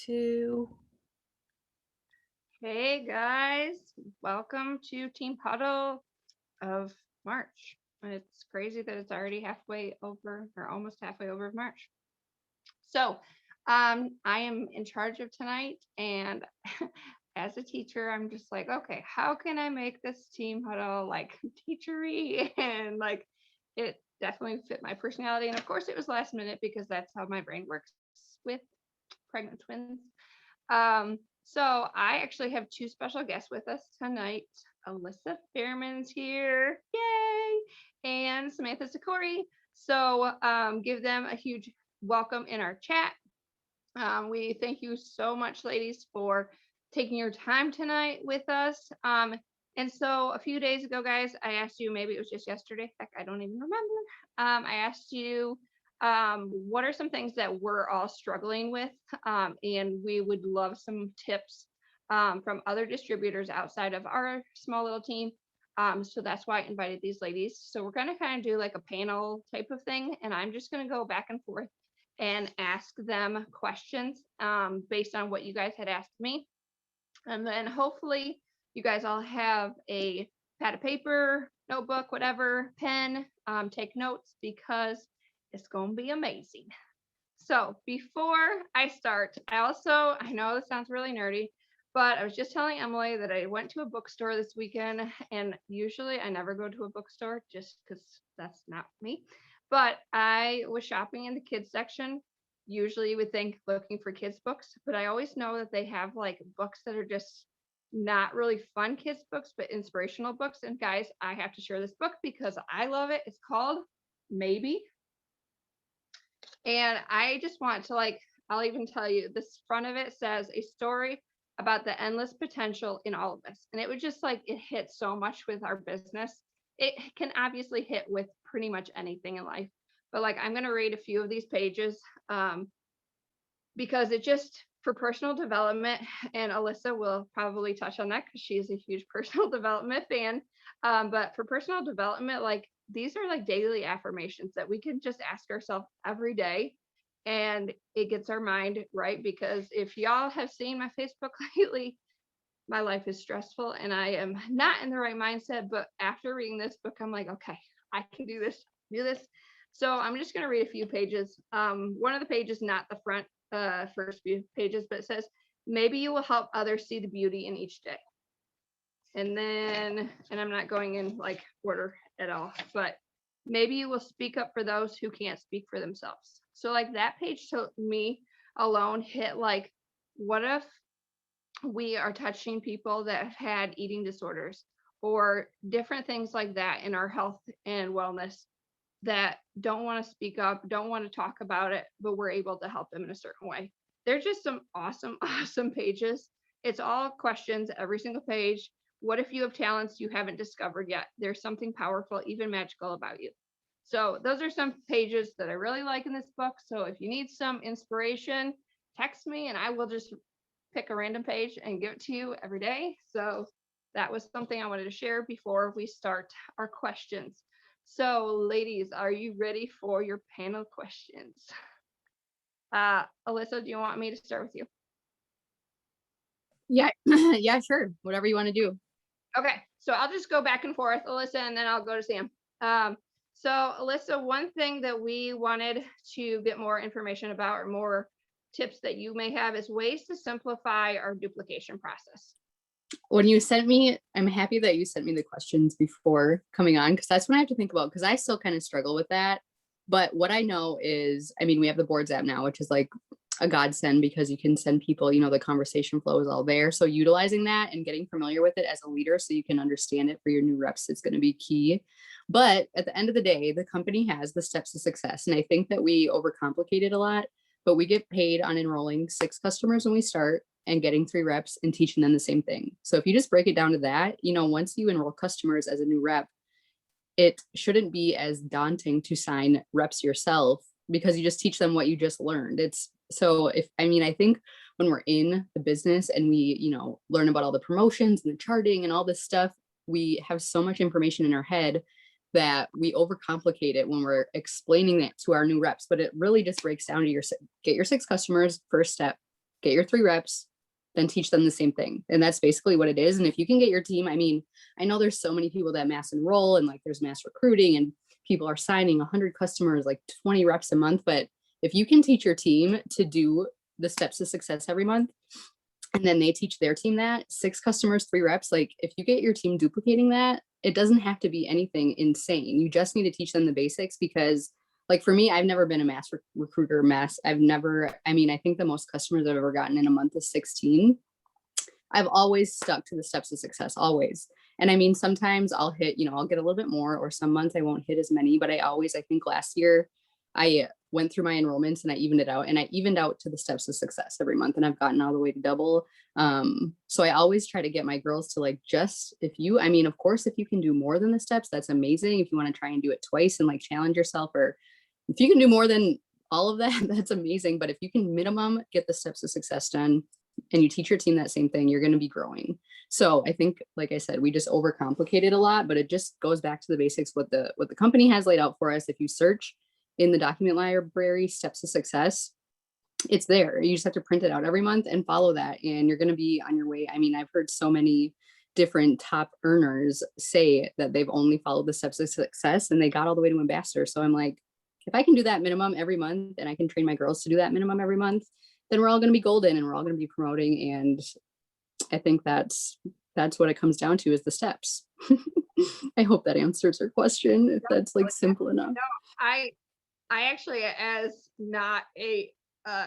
2. Hey guys, welcome to Team Huddle of March. It's crazy that it's already halfway over or almost halfway over March. So, I am in charge of tonight, and as a teacher, I'm just like, okay, how can I make this Team Huddle like teachery and like it definitely fit my personality? And of course, it was last minute because that's how my brain works with pregnant twins. So I actually have two special guests with us tonight. Alyssa Fairman's here, yay, and Samantha Sikori. So give them a huge welcome in our chat. We thank you so much, ladies, for taking your time tonight with us. And so a few days ago, guys, I asked you, maybe it was just yesterday, heck, I don't even remember. I asked you, what are some things that we're all struggling with? And we would love some tips from other distributors outside of our small little team. So that's why I invited these ladies. So we're going to kind of do like a panel type of thing. And I'm just going to go back and forth and ask them questions based on what you guys had asked me. And then hopefully you guys all have a pad of paper, notebook, whatever, pen, take notes because it's going to be amazing. So before I start, I know this sounds really nerdy, but I was just telling Emily that I went to a bookstore this weekend, and usually I never go to a bookstore just because that's not me. But I was shopping in the kids section. Usually you would think looking for kids books, but I always know that they have like books that are just not really fun kids books, but inspirational books. And guys, I have to share this book because I love it. It's called Maybe. And I just want to I'll even tell you this front of it says a story about the endless potential in all of us. And it was just like it hits so much with our business. It can obviously hit with pretty much anything in life. But like I'm gonna read a few of these pages because it just for personal development, and Alyssa will probably touch on that because she's a huge personal development fan. But for personal development, like these are like daily affirmations that we can just ask ourselves every day. And it gets our mind right because if y'all have seen my Facebook lately, my life is stressful and I am not in the right mindset. But after reading this book, I'm like, okay, I can do this. So I'm just going to read a few pages. One of the pages, not the front first few pages, but it says, maybe you will help others see the beauty in each day. And then, and I'm not going in like order at all, but maybe you will speak up for those who can't speak for themselves. So like that page to me alone hit like, what if we are touching people that have had eating disorders or different things like that in our health and wellness that don't want to speak up, don't want to talk about it, but we're able to help them in a certain way. They're just some awesome, awesome pages. It's all questions, every single page. What if you have talents you haven't discovered yet? There's something powerful, even magical about you. So, those are some pages that I really like in this book. So, if you need some inspiration, text me and I will just pick a random page and give it to you every day. So, that was something I wanted to share before we start our questions. So, ladies, are you ready for your panel questions? Alyssa, do you want me to start with you? Yeah, yeah, sure. Whatever you want to do. Okay, so I'll just go back and forth, Alyssa, and then I'll go to Sam. So, Alyssa, one thing that we wanted to get more information about or more tips that you may have is ways to simplify our duplication process. When you sent me, I'm happy that you sent me the questions before coming on because that's what I have to think about because I still kind of struggle with that. But what I know is, I mean, we have the boards app now, which is like a godsend because you can send people, the conversation flow is all there. So utilizing that and getting familiar with it as a leader so you can understand it for your new reps, it's going to be key. But at the end of the day, the company has the steps to success. And I think that we overcomplicate it a lot, but we get paid on enrolling 6 customers when we start and getting 3 reps and teaching them the same thing. So if you just break it down to that, once you enroll customers as a new rep, it shouldn't be as daunting to sign reps yourself because you just teach them what you just learned. I think when we're in the business and we, learn about all the promotions and the charting and all this stuff, we have so much information in our head that we overcomplicate it when we're explaining that to our new reps. But it really just breaks down to get your 6 customers. First step, get your 3 reps, then teach them the same thing. And that's basically what it is. And if you can get your team, I mean, I know there's so many people that mass enroll and like there's mass recruiting and people are signing 100 customers, like 20 reps a month. But if you can teach your team to do the steps to success every month, and then they teach their team that 6 customers, 3 reps, like if you get your team duplicating that, it doesn't have to be anything insane. You just need to teach them the basics because like for me, I've never been a mass recruiter I've never, I mean, I think the most customers I've ever gotten in a month is 16. I've always stuck to the steps of success, always. And I mean, sometimes I'll hit, I'll get a little bit more, or some months I won't hit as many, but I think last year I went through my enrollments and I evened it out, and I evened out to the steps of success every month, and I've gotten all the way to double. So I always try to get my girls to like, I mean, of course, if you can do more than the steps, that's amazing. If you want to try and do it twice and like challenge yourself, or if you can do more than all of that, that's amazing. But if you can minimum get the steps of success done and you teach your team that same thing, you're going to be growing. So I think, like I said, we just overcomplicate it a lot, but it just goes back to the basics, what the company has laid out for us. If you search in the document library, steps to success, it's there. You just have to print it out every month and follow that, and you're going to be on your way. I mean, I've heard so many different top earners say that they've only followed the steps of success and they got all the way to ambassador. So I'm like, if I can do that minimum every month and I can train my girls to do that minimum every month, then we're all going to be golden and we're all going to be promoting. And I think that's what it comes down to, is the steps. I hope that answers your question, if that's like simple enough. No, I actually, as not a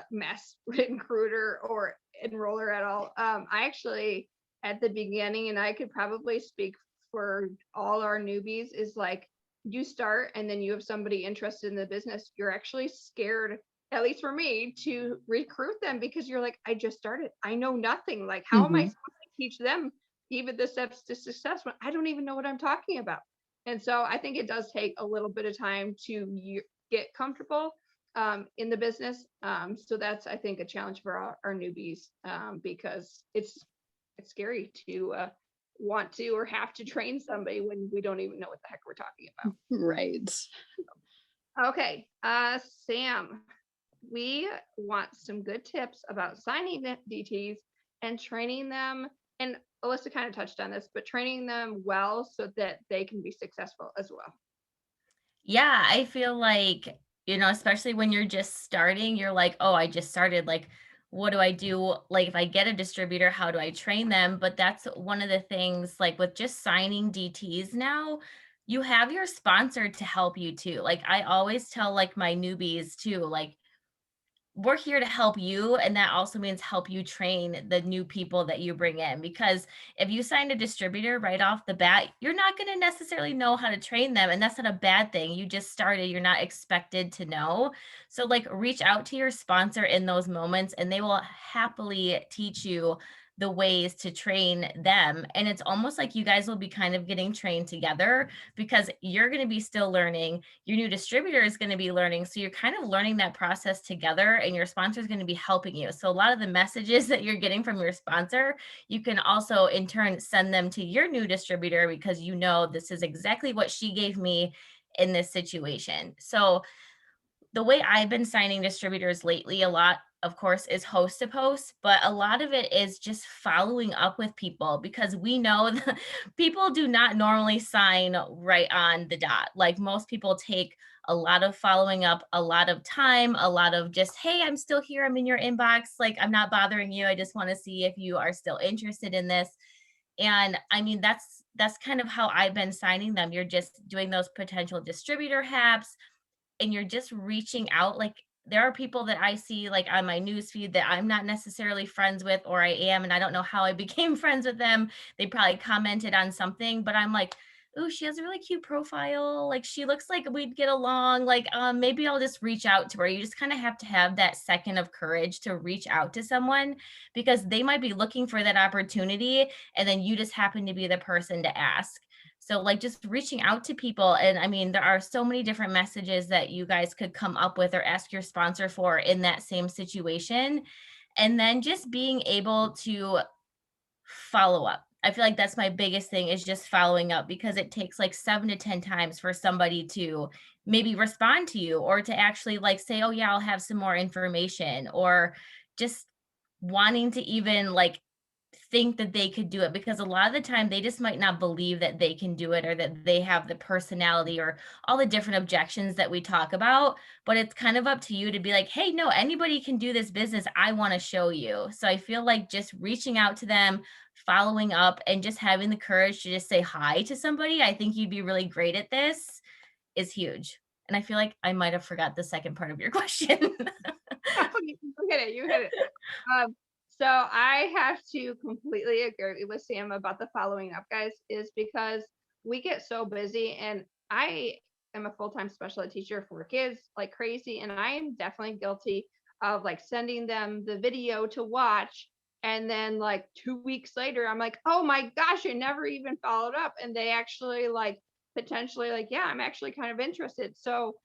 mass recruiter or enroller at all, I actually at the beginning, and I could probably speak for all our newbies, is like, you start and then you have somebody interested in the business, you're actually scared, at least for me, to recruit them, because you're like, I just started, I know nothing, like how am I supposed to teach them even the steps to success when I don't even know what I'm talking about? And so I think it does take a little bit of time to get comfortable in the business. So that's, I think, a challenge for our newbies, because it's scary to want to or have to train somebody when we don't even know what the heck we're talking about. Right. Okay, Sam, we want some good tips about signing DTs and training them. And Alyssa kind of touched on this, but training them well so that they can be successful as well. Yeah, I feel like, especially when you're just starting, you're like, oh, I just started. Like, what do I do? Like, if I get a distributor, how do I train them? But that's one of the things, like with just signing DTs now, you have your sponsor to help you too. Like, I always tell like my newbies too, like, we're here to help you, and that also means help you train the new people that you bring in, because if you sign a distributor right off the bat, you're not going to necessarily know how to train them, and that's not a bad thing. You just started, you're not expected to know. So like, reach out to your sponsor in those moments and they will happily teach you the ways to train them. And it's almost like you guys will be kind of getting trained together, because you're going to be still learning, your new distributor is going to be learning. So you're kind of learning that process together, and your sponsor is going to be helping you. So a lot of the messages that you're getting from your sponsor, you can also in turn send them to your new distributor, because this is exactly what she gave me in this situation. So the way I've been signing distributors lately, a lot, of course, is host to post, but a lot of it is just following up with people, because we know that people do not normally sign right on the dot. Like, most people take a lot of following up, a lot of time, a lot of just, hey, I'm still here, I'm in your inbox, like, I'm not bothering you, I just want to see if you are still interested in this. And I mean, that's kind of how I've been signing them. You're just doing those potential distributor haps, and you're just reaching out. Like, there are people that I see like on my news feed that I'm not necessarily friends with, or I am, and I don't know how I became friends with them. They probably commented on something, but I'm like, oh, she has a really cute profile. Like, she looks like we'd get along. Like, maybe I'll just reach out to her. You just kind of have to have that second of courage to reach out to someone, because they might be looking for that opportunity, and then you just happen to be the person to ask. So like, just reaching out to people. And I mean, there are so many different messages that you guys could come up with or ask your sponsor for in that same situation. And then just being able to follow up. I feel like that's my biggest thing, is just following up, because it takes like 7 to 10 times for somebody to maybe respond to you, or to actually like say, oh yeah, I'll have some more information, or just wanting to even like think that they could do it, because a lot of the time they just might not believe that they can do it, or that they have the personality, or all the different objections that we talk about. But it's kind of up to you to be like, hey, no, anybody can do this business. I want to show you. So I feel like just reaching out to them, following up, and just having the courage to just say hi to somebody, I think you'd be really great at this, is huge. And I feel like I might have forgot the second part of your question. You hit it. So I have to completely agree with Sam about the following up, guys, is because we get so busy, and I am a full-time special ed teacher for kids like crazy. And I am definitely guilty of like sending them the video to watch. And then like 2 weeks later, I'm like, oh my gosh, I never even followed up. And they actually like potentially like, yeah, I'm actually kind of interested. So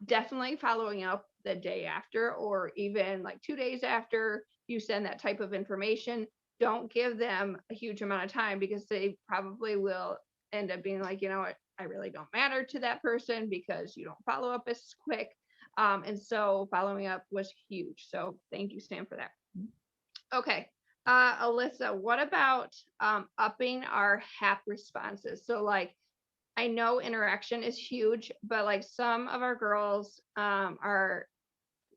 definitely following up the day after, or even like 2 days after you send that type of information. Don't give them a huge amount of time, because they probably will end up being like, you know what, I really don't matter to that person because you don't follow up as quick. And so following up was huge. So thank you, Sam, for that. Okay. Alyssa, what about upping our HAP responses? So like, I know interaction is huge, but like some of our girls are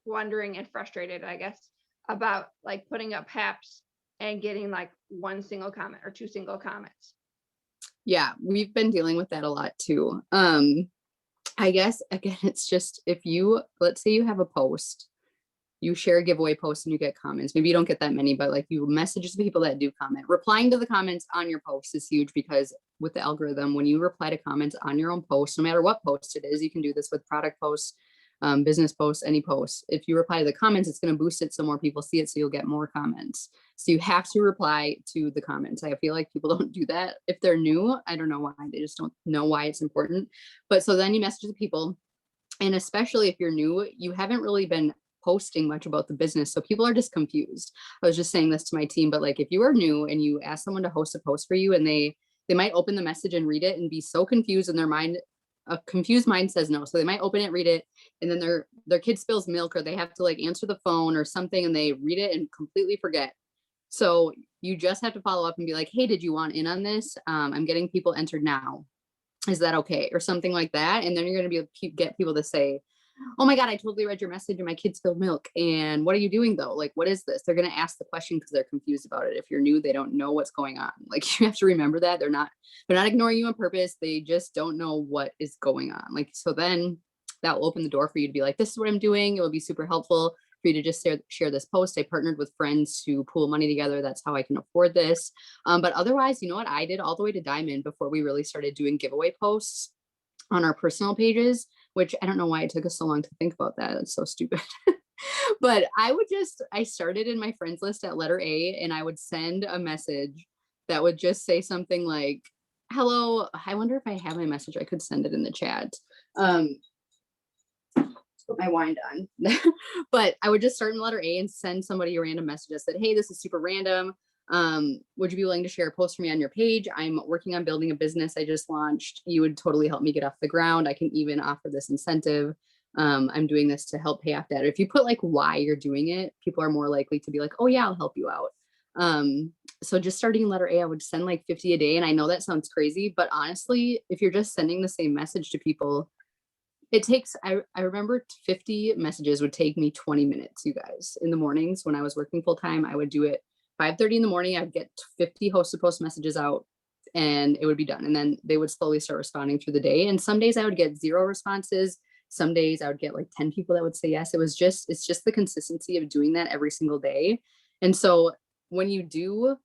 wondering and frustrated, I guess, about like putting up HAPs and getting like one single comment or two single comments. Yeah, we've been dealing with that a lot too. I guess again, it's just, if you, let's say you have a post, you share a giveaway post and you get comments. Maybe you don't get that many, but like you message the people that do comment. Replying to the comments on your post is huge, because with the algorithm, when you reply to comments on your own post, no matter what post it is, you can do this with product posts, business posts, any posts. If you reply to the comments, it's going to boost it so more people see it, so you'll get more comments. So you have to reply to the comments. I feel like people don't do that if they're new. I don't know why. They just don't know why it's important. But so then you message the people. And especially if you're new, you haven't really been posting much about the business, so people are just confused. I was just saying this to my team, but like if you are new and you ask someone to host a post for you, and they might open the message and read it and be so confused, in their mind, a confused mind says no. So they might open it, read it, and then their kid spills milk, or they have to like answer the phone or something, and they read it and completely forget. So you just have to follow up and be like, hey, did you want in on this? I'm getting people entered now. Is that okay? Or something like that. And then you're going to be able to get people to say, oh my God, I totally read your message and my kids spilled milk. And what are you doing though? Like, what is this? They're going to ask the question because they're confused about it. If you're new, they don't know what's going on. Like, you have to remember that they're not ignoring you on purpose. They just don't know what is going on. Like, so then that will open the door for you to be like, this is what I'm doing. It will be super helpful for you to just share this post. I partnered with friends to pool money together. That's how I can afford this. But otherwise, you know what I did all the way to Diamond before we really started doing giveaway posts on our personal pages, which I don't know why it took us so long to think about that. It's so stupid. But I started in my friends list at letter A, and I would send a message that would just say something like, hello, I wonder if I have my message. I could send it in the chat. Put my wine on. But I would just start in letter A and send somebody a random message that said, hey, this is super random. Would you be willing to share a post for me on your page? I'm working on building a business I just launched. You would totally help me get off the ground. I can even offer this incentive. I'm doing this to help pay off debt. If you put like why you're doing it, people are more likely to be like, oh yeah, I'll help you out. So just starting in letter A, I would send like 50 a day. And I know that sounds crazy, but honestly, if you're just sending the same message to people, it takes, I remember 50 messages would take me 20 minutes, you guys. In the mornings when I was working full time, I would do it 5:30 in the morning. I'd get 50 host to post messages out and it would be done. And then they would slowly start responding through the day. And some days I would get 0 responses. Some days I would get like 10 people that would say yes. It's just the consistency of doing that every single day. And so when you do,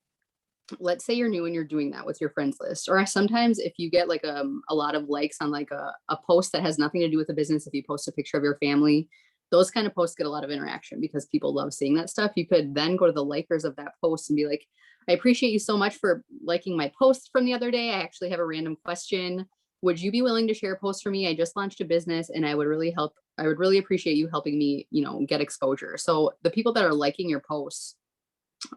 let's say you're new and you're doing that with your friends list, or sometimes if you get like a lot of likes on like a post that has nothing to do with the business, if you post a picture of your family, those kind of posts get a lot of interaction because people love seeing that stuff. You could then go to the likers of that post and be like, I appreciate you so much for liking my post from the other day. I actually have a random question. Would you be willing to share a post for me? I just launched a business and I would really appreciate you helping me, get exposure. So the people that are liking your posts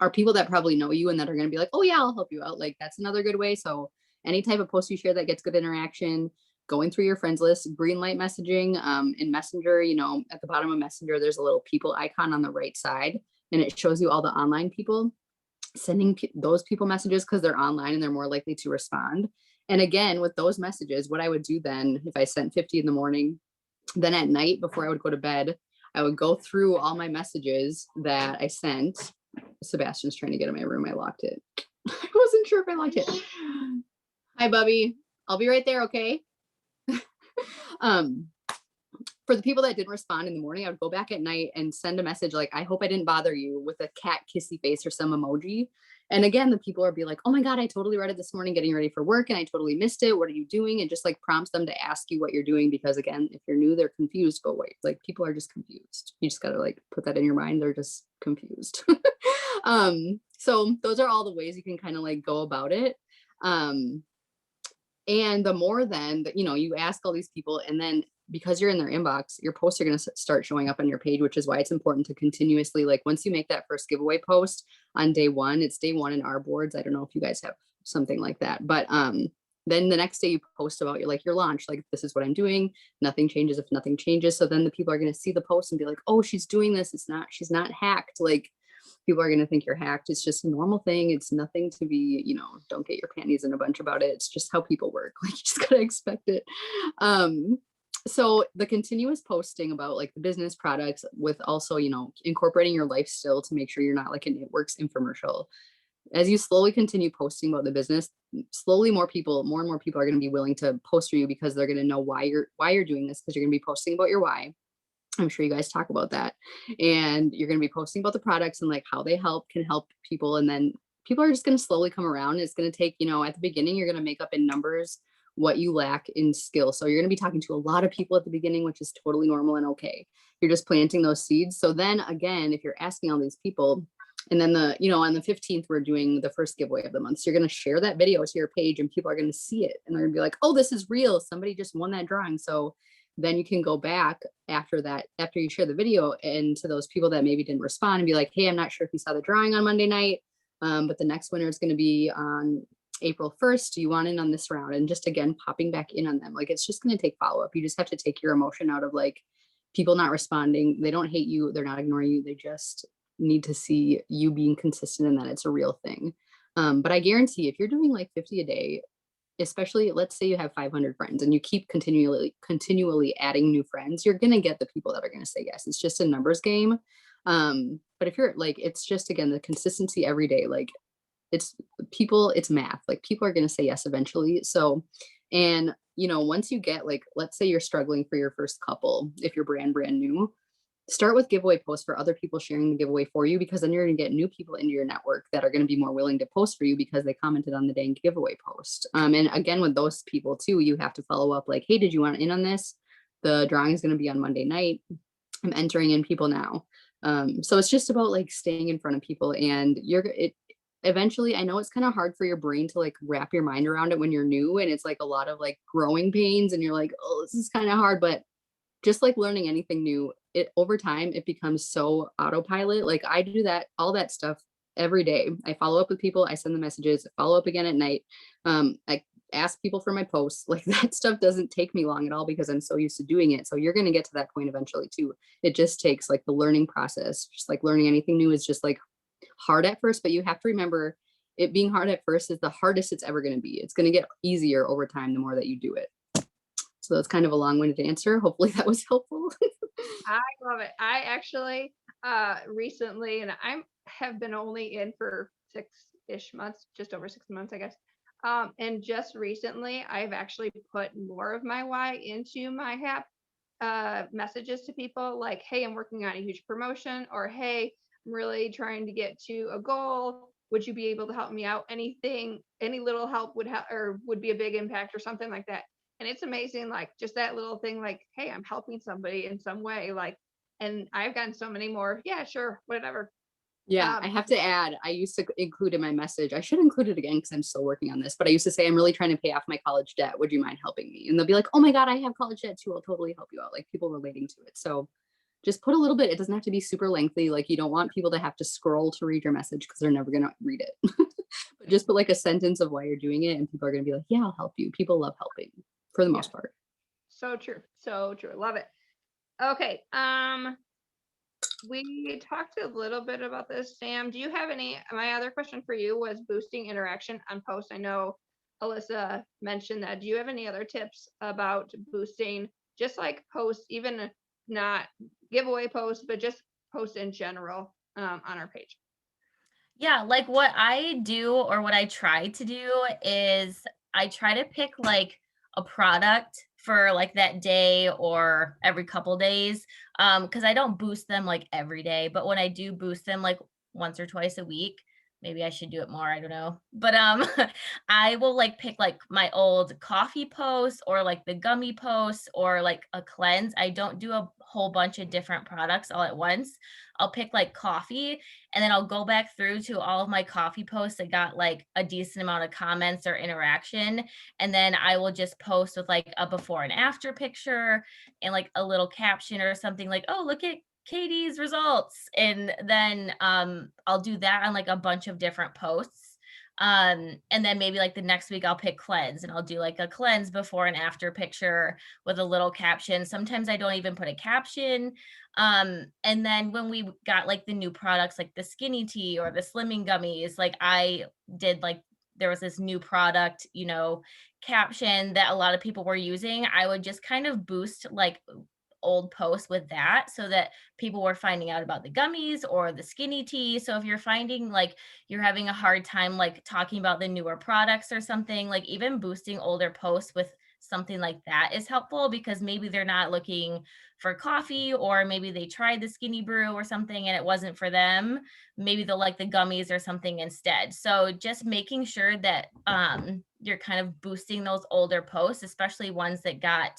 are people that probably know you and that are going to be like, oh yeah, I'll help you out. Like, that's another good way. So any type of post you share that gets good interaction, going through your friends list, green light messaging, in Messenger, at the bottom of Messenger, there's a little people icon on the right side. and it shows you all the online people sending those people messages because they're online and they're more likely to respond. And again, with those messages, what I would do then, if I sent 50 in the morning, then at night before I would go to bed, I would go through all my messages that I sent. Sebastian's trying to get in my room. I locked it. I wasn't sure if I locked it. Hi, Bubby. I'll be right there, okay? For the people that didn't respond in the morning, I would go back at night and send a message like, I hope I didn't bother you, with a cat kissy face or some emoji. And again, the people are be like, oh my God, I totally read it this morning getting ready for work and I totally missed it. What are you doing? And just like prompts them to ask you what you're doing, because again, if you're new, they're confused. But wait, like people are just confused. You just gotta like put that in your mind. They're just confused. So those are all the ways you can kind of like go about it. And the more then that, you ask all these people, and then because you're in their inbox, your posts are going to start showing up on your page, which is why it's important to continuously, like once you make that first giveaway post on day one, it's day one in our boards. I don't know if you guys have something like that, but then the next day you post about your launch, like this is what I'm doing. Nothing changes if nothing changes. So then the people are going to see the post and be like, oh, she's doing this. She's not hacked. Like people are going to think you're hacked. It's just a normal thing. It's nothing to be, don't get your panties in a bunch about it. It's just how people work. Like you just gotta expect it. So the continuous posting about like the business products with also, incorporating your life still to make sure you're not like an It Works infomercial. As you slowly continue posting about the business, slowly more and more people are going to be willing to post for you, because they're going to know why you're doing this, because you're going to be posting about your why. I'm sure you guys talk about that, and you're going to be posting about the products and like how they can help people. And then people are just going to slowly come around. It's going to take, at the beginning, you're going to make up in numbers what you lack in skill. So you're going to be talking to a lot of people at the beginning, which is totally normal and okay. You're just planting those seeds. So then again, if you're asking all these people, and then on the 15th, we're doing the first giveaway of the month. So you're going to share that video to your page and people are going to see it. And they're going to be like, oh, this is real. Somebody just won that drawing. So then you can go back after you share the video, and to those people that maybe didn't respond and be like, hey, I'm not sure if you saw the drawing on Monday night, but the next winner is going to be on April 1st. Do you want in on this round? And just again, popping back in on them. Like, it's just going to take follow-up. You just have to take your emotion out of like people not responding. They don't hate you. They're not ignoring you. They just need to see you being consistent and that it's a real thing. But I guarantee if you're doing like 50 a day, especially let's say you have 500 friends and you keep continually adding new friends, you're going to get the people that are going to say yes. It's just a numbers game. But if you're like, it's just, again, the consistency every day, like it's math, like people are going to say yes eventually. So, and once you get like, let's say you're struggling for your first couple, if you're brand new, start with giveaway posts for other people sharing the giveaway for you, because then you're going to get new people into your network that are going to be more willing to post for you because they commented on the dang giveaway post. And again, with those people too, you have to follow up like, hey, did you want in on this? The drawing is going to be on Monday night. I'm entering in people now. So it's just about like staying in front of people, and eventually, I know it's kind of hard for your brain to like wrap your mind around it when you're new, and it's like a lot of like growing pains and you're like, oh, this is kind of hard. But just like learning anything new, over time, it becomes so autopilot. Like I do all that stuff every day. I follow up with people, I send the messages, follow up again at night. I ask people for my posts. Like that stuff doesn't take me long at all because I'm so used to doing it. So you're going to get to that point eventually too. It just takes like the learning process. Just like learning anything new is just like hard at first, but you have to remember, it being hard at first is the hardest it's ever going to be. It's going to get easier over time the more that you do it. So that's kind of a long-winded answer. Hopefully that was helpful. I love it. I actually recently, and I have been only in for 6-ish months, just over 6 months, I guess. And just recently, I've actually put more of my why into my messages to people like, hey, I'm working on a huge promotion, or hey, I'm really trying to get to a goal. Would you be able to help me out? Any little help would help, or would be a big impact, or something like that. And it's amazing, like just that little thing, like, hey, I'm helping somebody in some way, like, and I've gotten so many more. Yeah, sure, whatever. Yeah, I have to add, I used to include in my message, I should include it again because I'm still working on this, but I used to say, I'm really trying to pay off my college debt. Would you mind helping me? And they'll be like, oh my God, I have college debt too. I'll totally help you out. Like people relating to it. So just put a little bit. It doesn't have to be super lengthy. Like you don't want people to have to scroll to read your message because they're never going to read it. But just put like a sentence of why you're doing it, and people are going to be like, yeah, I'll help you. People love helping for the most part. So true. So true. Love it. Okay. we talked a little bit about this. Sam, do you have my other question for you was boosting interaction on posts. I know Alyssa mentioned that. Do you have any other tips about boosting just like posts, even not giveaway posts, but just posts in general on our page? Yeah, like what I do or what I try to do is I try to pick like a product for like that day or every couple days. Because I don't boost them like every day, but when I do boost them like once or twice a week, maybe I should do it more, I don't know. But I will like pick like my old coffee posts or like the gummy posts or like a cleanse. I don't do a whole bunch of different products all at once. I'll pick like coffee, and then I'll go back through to all of my coffee posts that got like a decent amount of comments or interaction. And then I will just post with like a before and after picture and like a little caption or something like, oh, look at Katie's results. And then I'll do that on like a bunch of different posts. And then maybe like the next week I'll pick cleanse and I'll do like a cleanse before and after picture with a little caption. Sometimes I don't even put a caption. And then when we got like the new products like the skinny tea or the slimming gummies, like I did like there was this new product, you know, caption that a lot of people were using. I would just kind of boost like old posts with that so that people were finding out about the gummies or the skinny tea. So if you're finding like you're having a hard time like talking about the newer products or something, like even boosting older posts with something like that is helpful because maybe they're not looking for coffee or maybe they tried the skinny brew or something and it wasn't for them. Maybe they'll like the gummies or something instead. So just making sure that you're kind of boosting those older posts, especially ones that got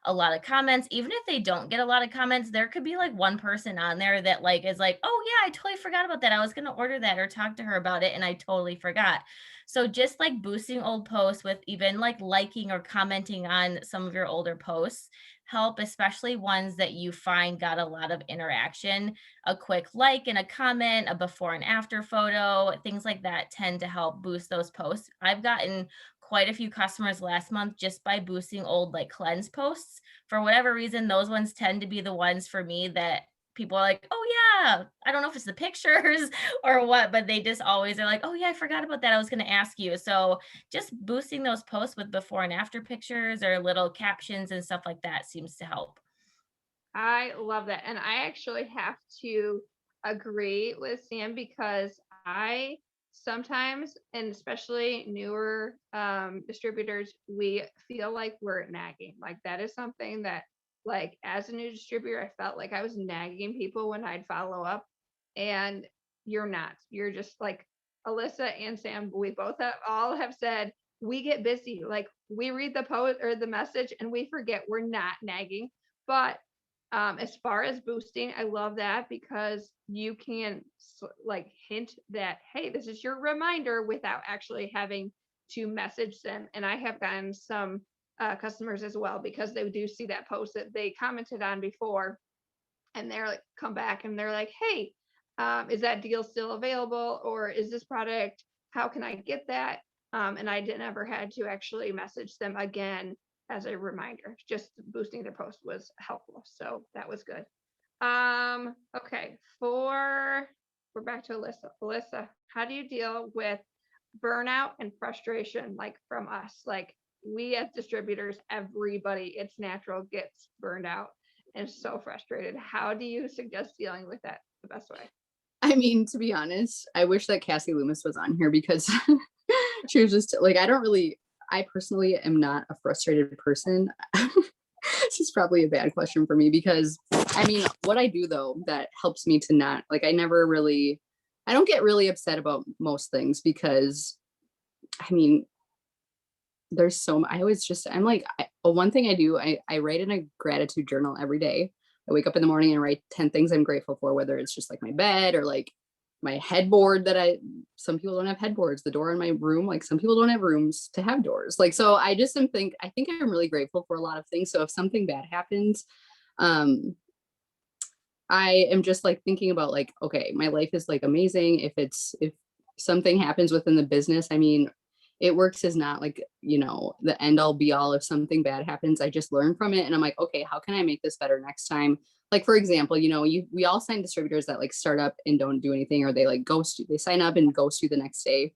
a lot of comments. Even if they don't get a lot of comments, there could be like one person on there that like is like, oh yeah, I totally forgot about that. I was going to order that or talk to her about it and I totally forgot. So just like boosting old posts with even like liking or commenting on some of your older posts help, especially ones that you find got a lot of interaction. A quick like and a comment, a before and after photo, things like that tend to help boost those posts. I've gotten quite a few customers last month just by boosting old like cleanse posts. For whatever reason, those ones tend to be the ones for me that people are like, oh yeah, I don't know if it's the pictures or what, but they just always are like, oh yeah, I forgot about that. I was going to ask you. So just boosting those posts with before and after pictures or little captions and stuff like that seems to help. I love that. And I actually have to agree with Sam because I sometimes, and especially newer distributors, we feel like we're nagging. Like that is something that, like, as a new distributor, I felt like I was nagging people when I'd follow up. And you're not. You're just like Alyssa and Sam, we both all have said, we get busy. Like we read the post or the message and we forget we're not nagging. But as far as boosting, I love that because you can like hint that, hey, this is your reminder without actually having to message them. And I have gotten some customers as well because they do see that post that they commented on before and they're like, come back and they're like, hey, is that deal still available? Or is this product, how can I get that? And I never had to actually message them again as a reminder. Just boosting their post was helpful. So that was good. Okay, we're back to Alyssa. Alyssa, how do you deal with burnout and frustration like from us? Like we as distributors, everybody, it's natural, gets burned out and so frustrated. How do you suggest dealing with that the best way? I mean, to be honest, I wish that Cassie Loomis was on here because she was just like, I personally am not a frustrated person. This is probably a bad question for me because I mean, what I do though that helps me to not like, I don't get really upset about most things because I mean, I'm like, one thing I do, I write in a gratitude journal every day. I wake up in the morning and write 10 things I'm grateful for, whether it's just like my bed or like my headboard some people don't have headboards, the door in my room, like some people don't have rooms to have doors. Like, so I think I'm really grateful for a lot of things. So if something bad happens, um, I am just like thinking about like, okay, my life is like amazing. If something happens within the business, I mean, it works is not like, the end all be all. If something bad happens, I just learn from it. And I'm like, okay, how can I make this better next time? Like, for example, we all sign distributors that like start up and don't do anything, or they like ghost you. They sign up and ghost you the next day.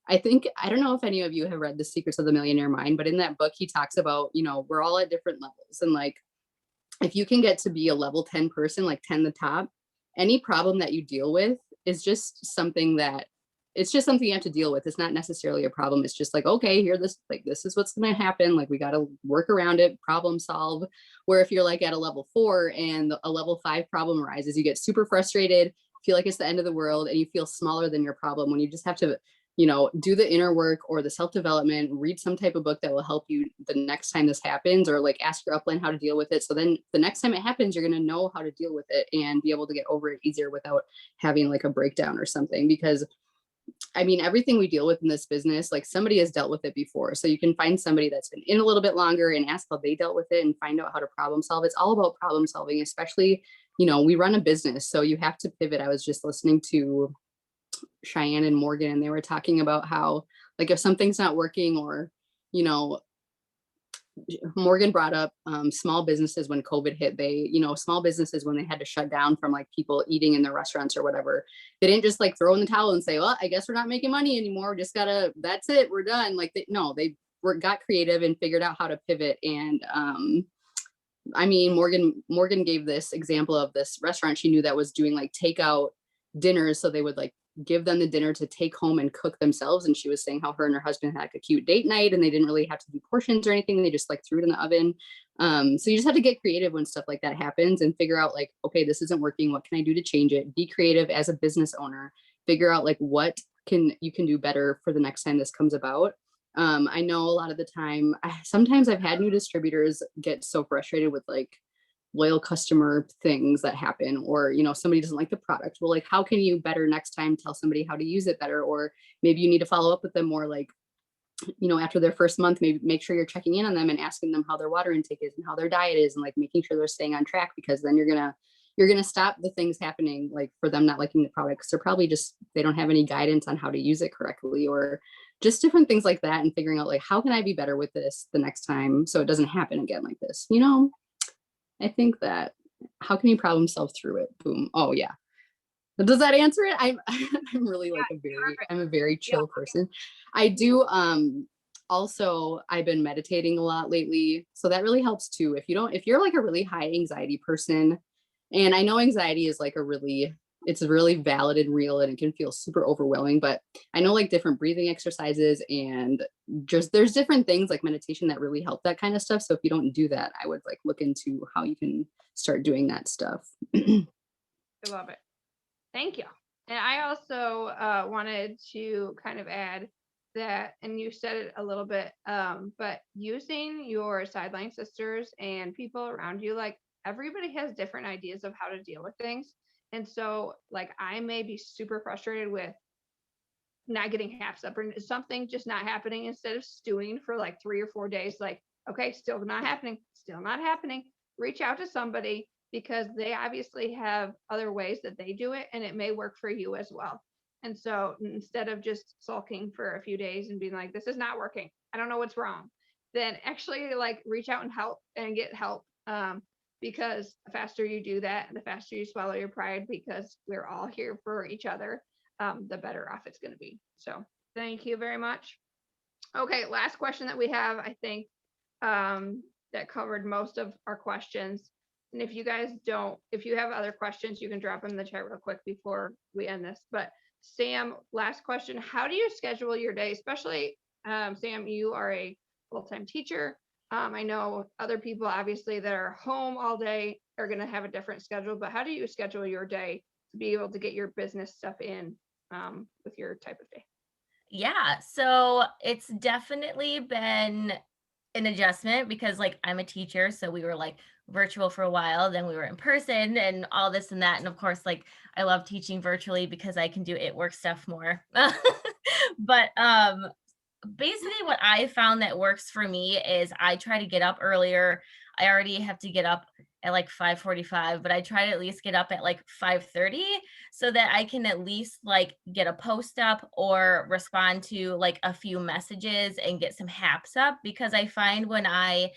I don't know if any of you have read The Secrets of the Millionaire Mind, but in that book, he talks about, we're all at different levels. And like, if you can get to be a level 10 person, like 10 the top, any problem that you deal with is just something that it's just something you have to deal with. It's not necessarily a problem. It's just like, okay, this is what's going to happen. Like, we got to work around it, problem solve. Where if you're like at a level 4 and a level 5 problem arises, you get super frustrated, feel like it's the end of the world, and you feel smaller than your problem when you just have to, do the inner work or the self-development, read some type of book that will help you the next time this happens, or like ask your upline how to deal with it. So then the next time it happens, you're going to know how to deal with it and be able to get over it easier without having like a breakdown or something. Because I mean, everything we deal with in this business, like somebody has dealt with it before. So you can find somebody that's been in a little bit longer and ask how they dealt with it and find out how to problem solve. It's all about problem solving, especially, we run a business, so you have to pivot. I was just listening to Cheyenne and Morgan, and they were talking about how, like, if something's not working, or, Morgan brought up small businesses when COVID hit. Small businesses, when they had to shut down from like people eating in their restaurants or whatever, they didn't just like throw in the towel and say, well, I guess we're not making money anymore. Just gotta, that's it, we're done. Like, they got creative and figured out how to pivot. And I mean, Morgan gave this example of this restaurant she knew that was doing like takeout dinners. So they would like give them the dinner to take home and cook themselves. And she was saying how her and her husband had like a cute date night, and they didn't really have to do portions or anything. They just like threw it in the oven. So you just have to get creative when stuff like that happens and figure out like, okay, this isn't working. What can I do to change it? Be creative as a business owner. Figure out like what you can do better for the next time this comes about. I know a lot of the time, sometimes I've had new distributors get so frustrated with like loyal customer things that happen, or somebody doesn't like the product. Well, like, how can you better next time tell somebody how to use it better? Or maybe you need to follow up with them more, like, after their first month, maybe make sure you're checking in on them and asking them how their water intake is and how their diet is, and like making sure they're staying on track, because then you're gonna stop the things happening, like for them not liking the product, because they're probably just, they don't have any guidance on how to use it correctly, or just different things like that. And figuring out like, how can I be better with this the next time so it doesn't happen again like this. I think that, how can you problem solve through it? Boom. Oh yeah. Does that answer it? I'm really like I'm a very chill person. I do also, I've been meditating a lot lately. So that really helps too. If you're like a really high anxiety person, and I know anxiety is like it's really valid and real, and it can feel super overwhelming, but I know like different breathing exercises, and just there's different things like meditation that really help that kind of stuff. So if you don't do that, I would like look into how you can start doing that stuff. I love it. Thank you. And I also wanted to kind of add that, and you said it a little bit, but using your sideline sisters and people around you, like everybody has different ideas of how to deal with things. And so like I may be super frustrated with not getting half supper and something just not happening, instead of stewing for like 3 or 4 days, like, okay, still not happening, reach out to somebody, because they obviously have other ways that they do it, and it may work for you as well. And so instead of just sulking for a few days and being like, this is not working, I don't know what's wrong, then actually like reach out and help and get help. Because the faster you do that, the faster you swallow your pride, because we're all here for each other, the better off it's going to be. So thank you very much. Okay, last question that we have, I think that covered most of our questions. And if you have other questions, you can drop them in the chat real quick before we end this. But Sam, last question, how do you schedule your day? Especially, Sam, you are a full-time teacher. I know other people obviously that are home all day are going to have a different schedule, but how do you schedule your day to be able to get your business stuff in with your type of day? Yeah, so it's definitely been an adjustment, because like I'm a teacher, so we were like virtual for a while, then we were in person and all this and that. And of course, like I love teaching virtually because I can do it work stuff more. But basically what I found that works for me is I try to get up earlier. I already have to get up at like 5:45, but I try to at least get up at like 5:30 so that I can at least like get a post up or respond to like a few messages and get some haps up, because I find when I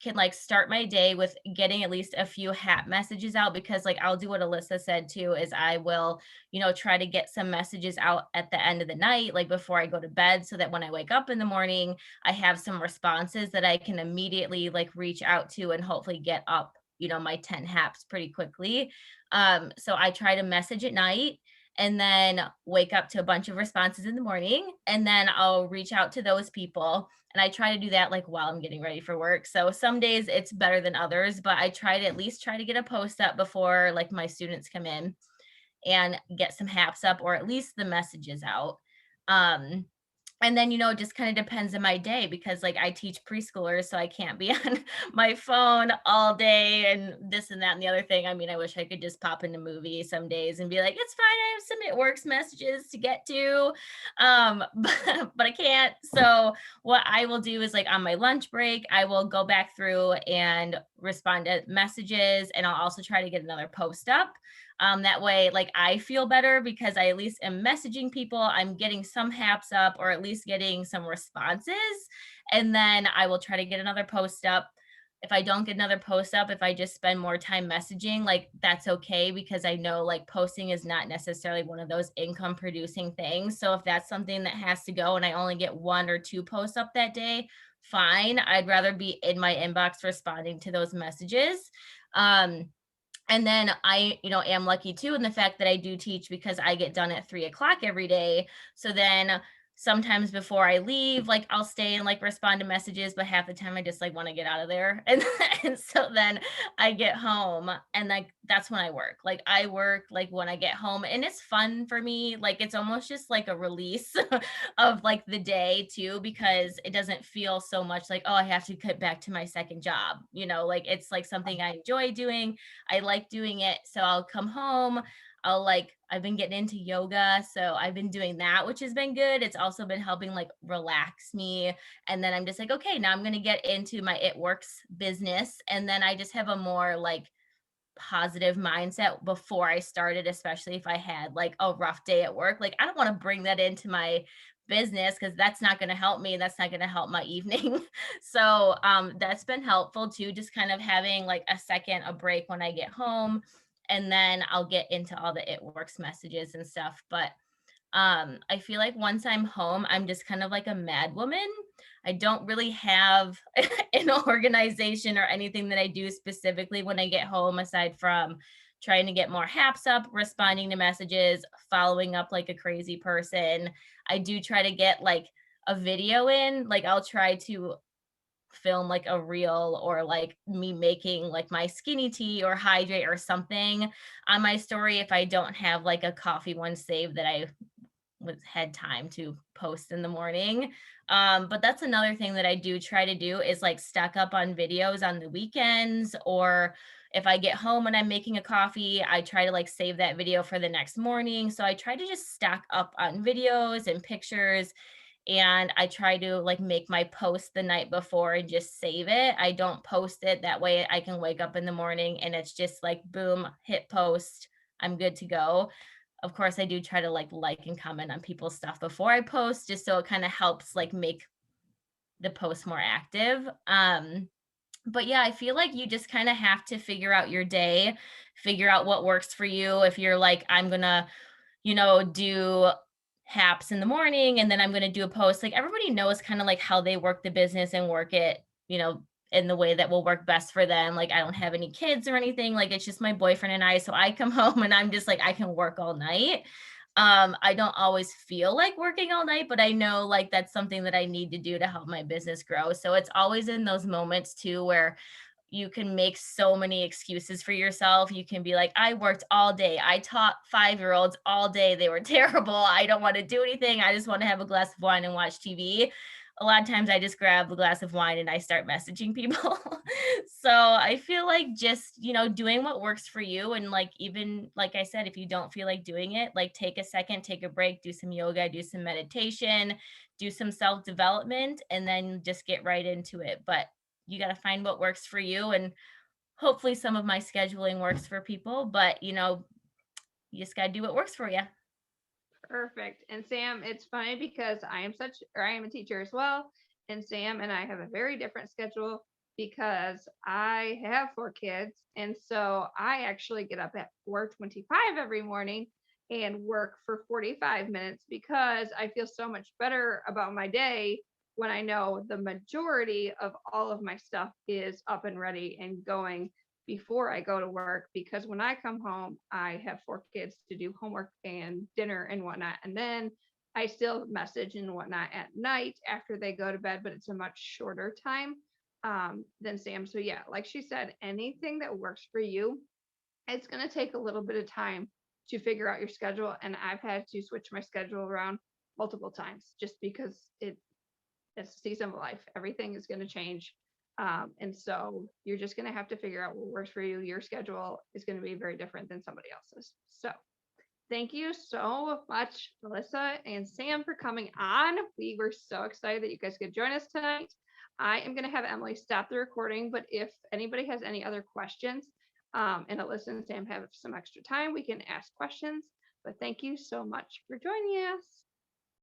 can like start my day with getting at least a few hap messages out, because like I'll do what Alyssa said too, is I will, try to get some messages out at the end of the night, like before I go to bed, so that when I wake up in the morning, I have some responses that I can immediately like reach out to and hopefully get up, my 10 haps pretty quickly. So I try to message at night and then wake up to a bunch of responses in the morning, and then I'll reach out to those people, and I try to do that like while I'm getting ready for work. So some days it's better than others, but I try to at least try to get a post up before like my students come in and get some haps up, or at least the messages out. Um, and then, it just kind of depends on my day, because like I teach preschoolers, so I can't be on my phone all day and this and that and the other thing. I mean, I wish I could just pop in a movie some days and be like, it's fine, I have some It Works messages to get to. But I can't. So what I will do is like on my lunch break, I will go back through and respond to messages, and I'll also try to get another post up. That way, like I feel better because I at least am messaging people. I'm getting some haps up, or at least getting some responses. And then I will try to get another post up. If I don't get another post up, if I just spend more time messaging, like that's okay, because I know like posting is not necessarily one of those income producing things. So if that's something that has to go and I only get 1 or 2 posts up that day, fine. I'd rather be in my inbox responding to those messages. And then I, am lucky too in the fact that I do teach, because I get done at 3:00 every day. So then sometimes before I leave, like I'll stay and like respond to messages, but half the time I just like want to get out of there. And so then I get home, and like that's when I work. Like I work like when I get home, and it's fun for me. Like it's almost just like a release of like the day too, because it doesn't feel so much like, oh, I have to get back to my second job. Like it's like something I enjoy doing. I like doing it. So I'll come home. I've been getting into yoga. So I've been doing that, which has been good. It's also been helping like relax me. And then I'm just like, okay, now I'm going to get into my It Works business. And then I just have a more like positive mindset before I started, especially if I had like a rough day at work. Like I don't want to bring that into my business, because that's not going to help me, and that's not going to help my evening. So that's been helpful too, just kind of having like a break when I get home, and then I'll get into all the It Works messages and stuff. But I feel like once I'm home, I'm just kind of like a mad woman. I don't really have an organization or anything that I do specifically when I get home, aside from trying to get more haps up, responding to messages, following up like a crazy person. I do try to get like a video in, like I'll try to film like a reel, or like me making like my skinny tea or hydrate or something on my story, if I don't have like a coffee one saved that I had time to post in the morning. But that's another thing that I do try to do, is like stack up on videos on the weekends, or if I get home and I'm making a coffee, I try to like save that video for the next morning. So I try to just stack up on videos and pictures, and I try to like make my post the night before and just save it. I don't post it, that way I can wake up in the morning and it's just like boom, hit post, I'm good to go. Of course, I do try to like and comment on people's stuff before I post, just so it kind of helps like make the post more active. But yeah, I feel like you just kind of have to figure out your day, figure out what works for you. If you're like, I'm gonna, do haps in the morning, and then I'm gonna do a post, like everybody knows kind of like how they work the business and work it, in the way that will work best for them. Like I don't have any kids or anything. Like it's just my boyfriend and I. So I come home and I'm just like, I can work all night. I don't always feel like working all night, but I know like that's something that I need to do to help my business grow. So it's always in those moments too, where you can make so many excuses for yourself. You can be like, I worked all day. I taught 5-year-olds all day. They were terrible. I don't want to do anything. I just want to have a glass of wine and watch TV. A lot of times I just grab a glass of wine and I start messaging people. So I feel like just, doing what works for you. And like, even like I said, if you don't feel like doing it, like take a second, take a break, do some yoga, do some meditation, do some self-development, and then just get right into it. But you got to find what works for you. And hopefully some of my scheduling works for people, but you just got to do what works for you. Perfect. And Sam, it's funny because I am a teacher as well. And Sam and I have a very different schedule because I have 4 kids. And so I actually get up at 4:25 every morning and work for 45 minutes because I feel so much better about my day when I know the majority of all of my stuff is up and ready and going before I go to work, because when I come home, I have 4 kids to do homework and dinner and whatnot. And then I still message and whatnot at night after they go to bed, but it's a much shorter time than Sam. So, yeah, like she said, anything that works for you, it's going to take a little bit of time to figure out your schedule. And I've had to switch my schedule around multiple times just because it's a season of life. Everything is going to change. And so you're just going to have to figure out what works for you. Your schedule is going to be very different than somebody else's. So thank you so much, Alyssa and Sam, for coming on. We were so excited that you guys could join us tonight. I am going to have Emily stop the recording, but if anybody has any other questions, and Alyssa and Sam have some extra time, we can ask questions. But thank you so much for joining us.